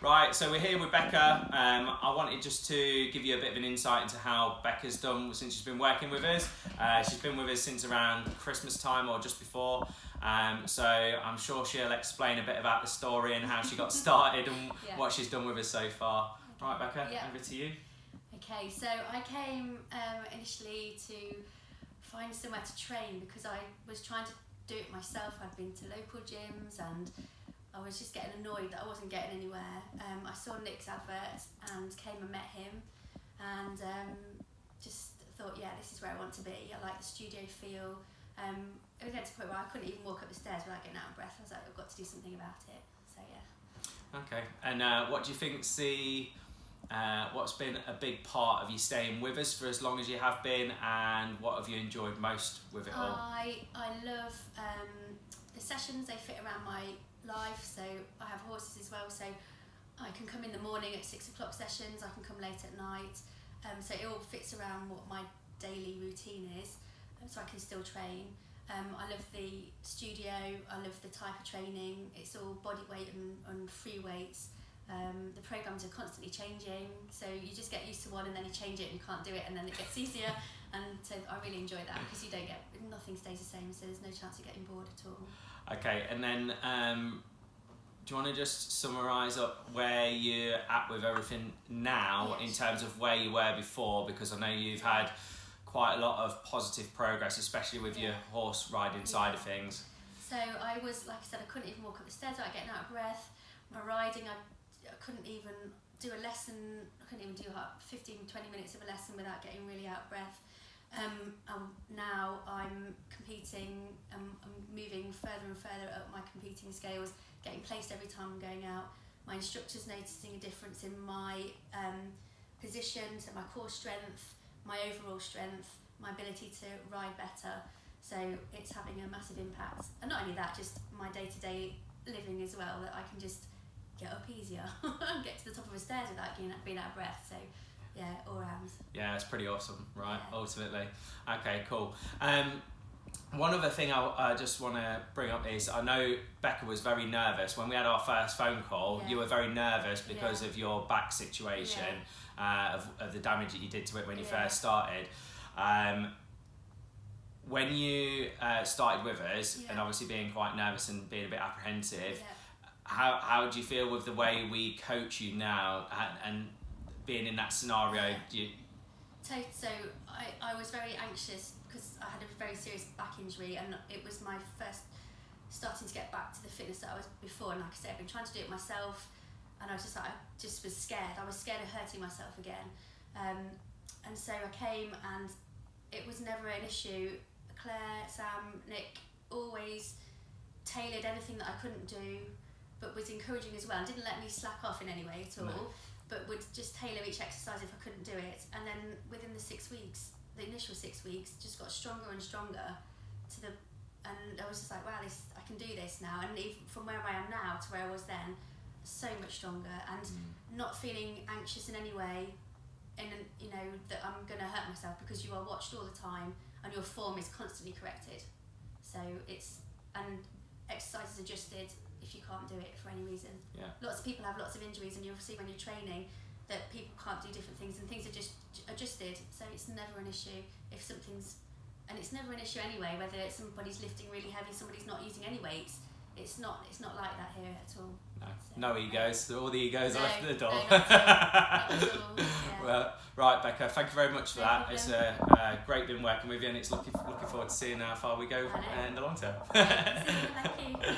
Right, so we're here with Becca. I wanted just to give you a bit of an insight into how Becca's done since she's been working with us. She's been with us since around Christmas time or just before. So I'm sure she'll explain a bit about the story and how she got started and what she's done with us so far. Right, Becca, over to you. Okay, so I came initially to find somewhere to train because I was trying to do it myself. I'd been to local gyms and I was just getting annoyed that I wasn't getting anywhere. I saw Nick's advert and came and met him and just thought, yeah, this is where I want to be. I like the studio feel. It was getting to the point where I couldn't even walk up the stairs without getting out of breath. I was like, I've got to do something about it. So yeah. Okay, and what do you think's what's been a big part of you staying with us for as long as you have been, and what have you enjoyed most with it all? I love the sessions. They fit around my life, so I have horses as well, so I can come in the morning at 6 o'clock sessions, I can come late at night, so it all fits around what my daily routine is, so I can still train. I love the studio, I love the type of training. It's all body weight and free weights. The programs are constantly changing, so you just get used to one and then you change it and you can't do it, and then it gets easier. And so I really enjoy that because nothing stays the same, so there's no chance of getting bored at all. Okay, and then do you want to just summarise up where you're at with everything now in terms of where you were before? Because I know you've had quite a lot of positive progress, especially with your horse riding side of things. So I was, like I said, I couldn't even walk up the stairs without getting out of breath. My riding, I couldn't even do a lesson, I couldn't even do 15-20 minutes of a lesson without getting really out of breath. Now I'm competing, I'm moving further and further up my competing scales, getting placed every time I'm going out. My instructor's noticing a difference in my position, so my core strength, my overall strength, my ability to ride better. So it's having a massive impact. And not only that, just my day-to-day living as well, that I can just get up easier and get to the top of the stairs without being out of breath. So yeah, all round. Yeah, it's pretty awesome, right? Yeah. Ultimately. Okay, cool. One other thing I just want to bring up is, I know Becca was very nervous. When we had our first phone call, you were very nervous because of your back situation, of the damage that you did to it when you first started. When you started with us, and obviously being quite nervous and being a bit apprehensive, how do you feel with the way we coach you now and being in that scenario? So I was very anxious because I had a very serious back injury, and it was my first starting to get back to the fitness that I was before. And like I said, I've been trying to do it myself, and I was scared. I was scared of hurting myself again. And so I came, and it was never an issue. Claire, Sam, Nick always tailored anything that I couldn't do, but was encouraging as well, and didn't let me slack off in any way at all, but would just tailor each exercise if I couldn't do it. And then within the 6 weeks, the initial 6 weeks, just got stronger and stronger and I was just like, wow, I can do this now. And even from where I am now to where I was then, so much stronger, and not feeling anxious in any way, and that I'm going to hurt myself, because you are watched all the time and your form is constantly corrected. So and exercise is adjusted if you can't do it for any reason. Lots of people have lots of injuries, and you'll see when you're training that people can't do different things, and things are just adjusted. So it's never an issue if something's, and it's never an issue anyway, whether somebody's lifting really heavy, somebody's not using any weights. It's not like that here at all. No egos. All the egos are left at the door. No, not at all. Well, right, Becca, thank you very much for that. It's great been working with you, and it's looking forward to seeing how far we go in the long term. Thank you.